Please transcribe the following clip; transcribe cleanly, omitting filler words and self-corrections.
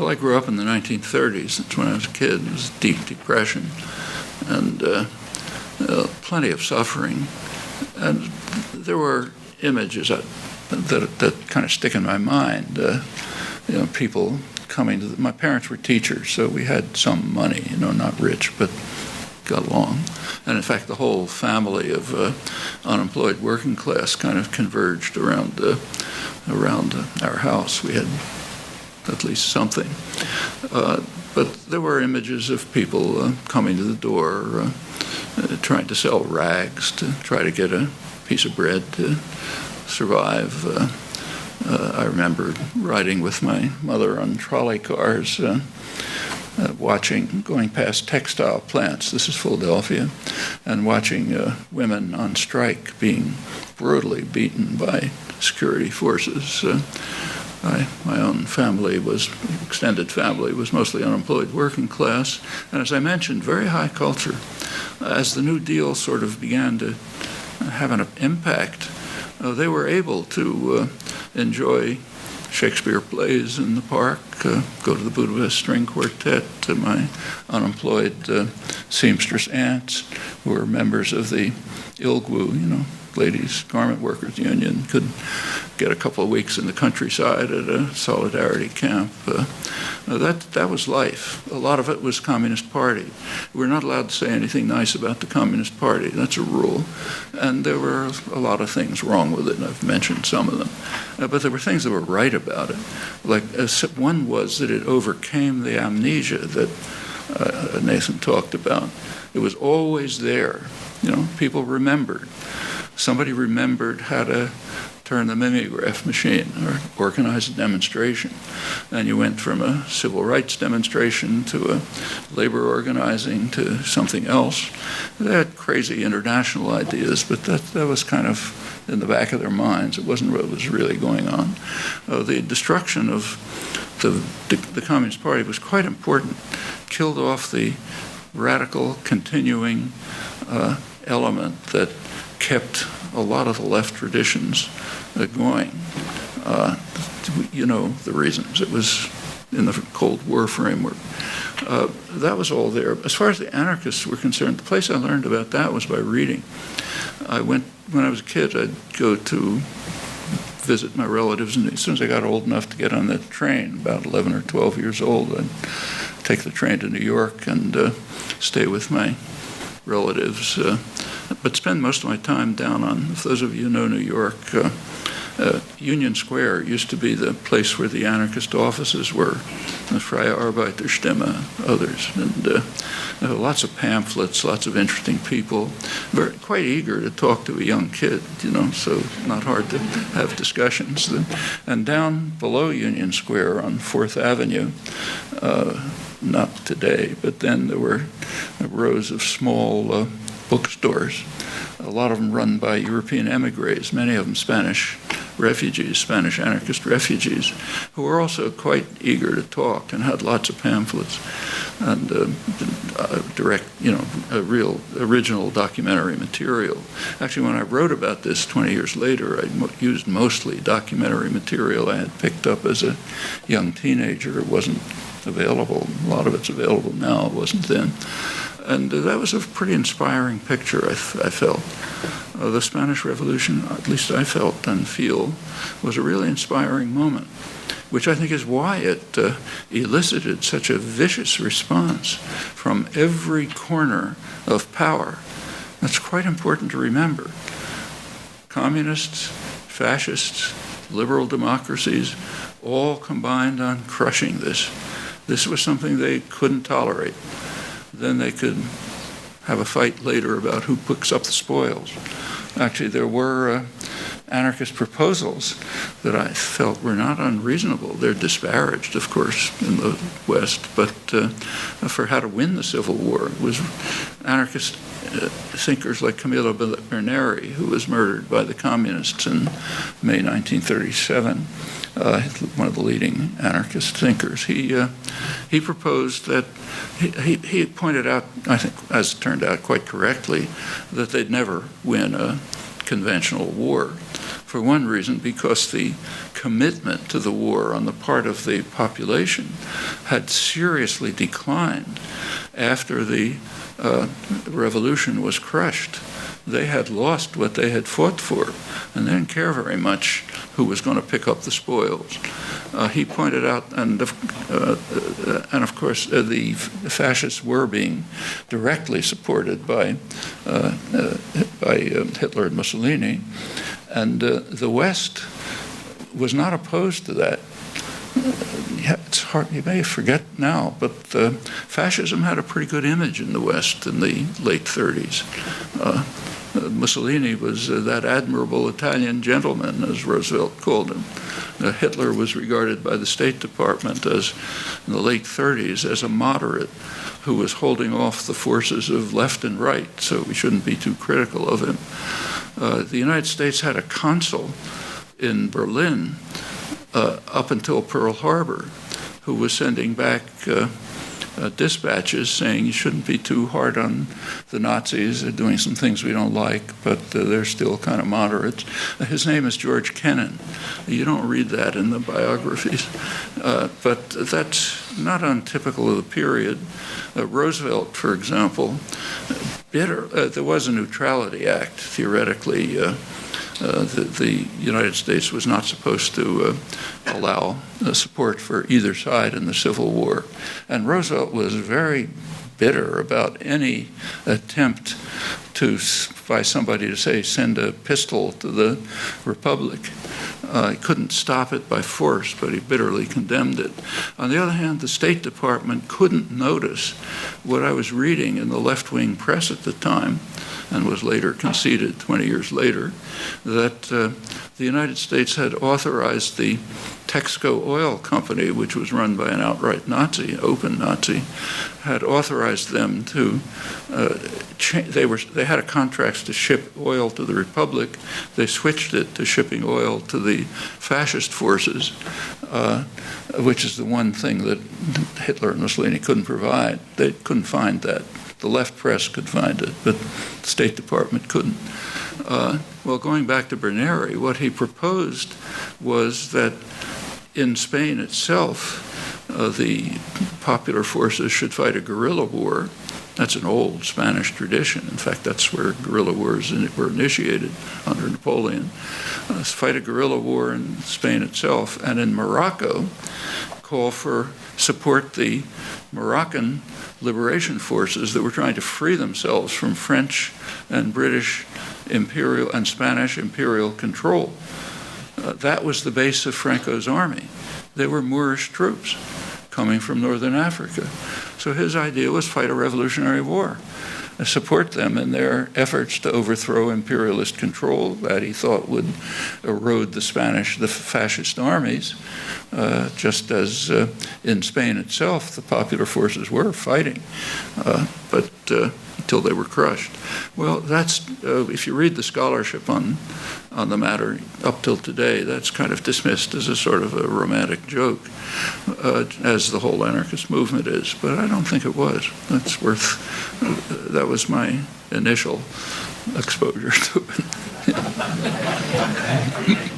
Well, I grew up in the 1930s. That's when I was a kid. It was deep depression and plenty of suffering. And there were images that kind of stick in my mind. People coming to my parents were teachers, so we had some money, not rich, but got along. And in fact, the whole family of unemployed working class kind of converged around our house. We had at least something. But there were images of people coming to the door, trying to sell rags to try to get a piece of bread to survive. I remember riding with my mother on trolley cars, going past textile plants, this is Philadelphia, and watching women on strike being brutally beaten by security forces. My own extended family was mostly unemployed working class, and as I mentioned, very high culture. As the New Deal sort of began to have an impact, they were able to enjoy Shakespeare plays in the park, go to the Budapest String Quartet, to my unemployed seamstress aunts, who were members of the ILGWU, Ladies Garment Workers Union, could get a couple of weeks in the countryside at a solidarity camp. That was life. A lot of it was Communist Party. We're not allowed to say anything nice about the Communist Party. That's a rule. And there were a lot of things wrong with it, and I've mentioned some of them. But there were things that were right about it. Like one was that it overcame the amnesia that Nathan talked about. It was always there. People remembered. Somebody remembered how to turn the mimeograph machine or organize a demonstration. And you went from a civil rights demonstration to a labor organizing to something else. They had crazy international ideas, but that was kind of in the back of their minds. It wasn't what was really going on. The destruction of the Communist Party was quite important. Killed off the radical continuing element that kept a lot of the left traditions going. The reasons. It was in the Cold War framework. That was all there. As far as the anarchists were concerned, the place I learned about that was by reading. When I was a kid, I'd go to visit my relatives, and as soon as I got old enough to get on the train, about 11 or 12 years old, I'd take the train to New York and stay with my relatives, but spend most of my time down on, if those of you know New York, Union Square used to be the place where the anarchist offices were, the Freie Arbeiterstimme, others, and lots of pamphlets, lots of interesting people, quite eager to talk to a young kid, so not hard to have discussions. And down below Union Square on 4th Avenue, not today, but then there were rows of small bookstores, a lot of them run by European emigres, many of them Spanish refugees, Spanish anarchist refugees, who were also quite eager to talk and had lots of pamphlets and real original documentary material. Actually, when I wrote about this 20 years later, I used mostly documentary material I had picked up as a young teenager. It wasn't available. A lot of it's available now. It wasn't then. And that was a pretty inspiring picture, I felt. The Spanish Revolution, at least I felt and feel, was a really inspiring moment, which I think is why it elicited such a vicious response from every corner of power. That's quite important to remember. Communists, fascists, liberal democracies, all combined on crushing this. This was something they couldn't tolerate. Then they could have a fight later about who picks up the spoils. Actually, there were anarchist proposals that I felt were not unreasonable. They're disparaged, of course, in the West, but for how to win the Civil War was anarchist thinkers like Camillo Berneri, who was murdered by the communists in May 1937, one of the leading anarchist thinkers. He proposed that he pointed out, I think, as it turned out quite correctly, that they'd never win a conventional war. For one reason, because the commitment to the war on the part of the population had seriously declined after the revolution was crushed. They had lost what they had fought for, and they didn't care very much who was going to pick up the spoils. He pointed out, and of course, the fascists were being directly supported by Hitler and Mussolini, and the West was not opposed to that. Yeah, it's hard, you may forget now, but fascism had a pretty good image in the West in the late 30s. Mussolini was that admirable Italian gentleman, as Roosevelt called him. Hitler was regarded by the State Department as, in the late 30s, as a moderate who was holding off the forces of left and right, so we shouldn't be too critical of him. The United States had a consul in Berlin up until Pearl Harbor, who was sending back dispatches saying you shouldn't be too hard on the Nazis. They're doing some things we don't like, but they're still kind of moderates. His name is George Kennan. You don't read that in the biographies, but that's not untypical of the period. Roosevelt, for example, there was a Neutrality Act, theoretically. The United States was not supposed to allow support for either side in the Civil War. And Roosevelt was very bitter about any attempt by somebody to say, send a pistol to the Republic. He couldn't stop it by force, but he bitterly condemned it. On the other hand, the State Department couldn't notice what I was reading in the left-wing press at the time, and was later conceded 20 years later, that the United States had authorized the Texaco Oil Company, which was run by an outright Nazi, open Nazi, had authorized them to they had a contract to ship oil to the Republic. They switched it to shipping oil to the fascist forces, which is the one thing that Hitler and Mussolini couldn't provide. They couldn't find that. The left press could find it, but the State Department couldn't. Well, going back to Berneri, what he proposed was that in Spain itself, the popular forces should fight a guerrilla war. That's an old Spanish tradition. In fact, that's where guerrilla wars were initiated under Napoleon. Fight a guerrilla war in Spain itself, and in Morocco, call for support the Moroccan liberation forces that were trying to free themselves from French and British imperial and Spanish imperial control. That was the base of Franco's army. They were Moorish troops coming from northern Africa. So his idea was fight a revolutionary war, support them in their efforts to overthrow imperialist control that he thought would erode the fascist armies, just as in Spain itself the popular forces were fighting, but until they were crushed. Well, that's if you read the scholarship on the matter up till today, that's kind of dismissed as a sort of a romantic joke, as the whole anarchist movement is. But I don't think it was. That's worth. That was my initial exposure to it.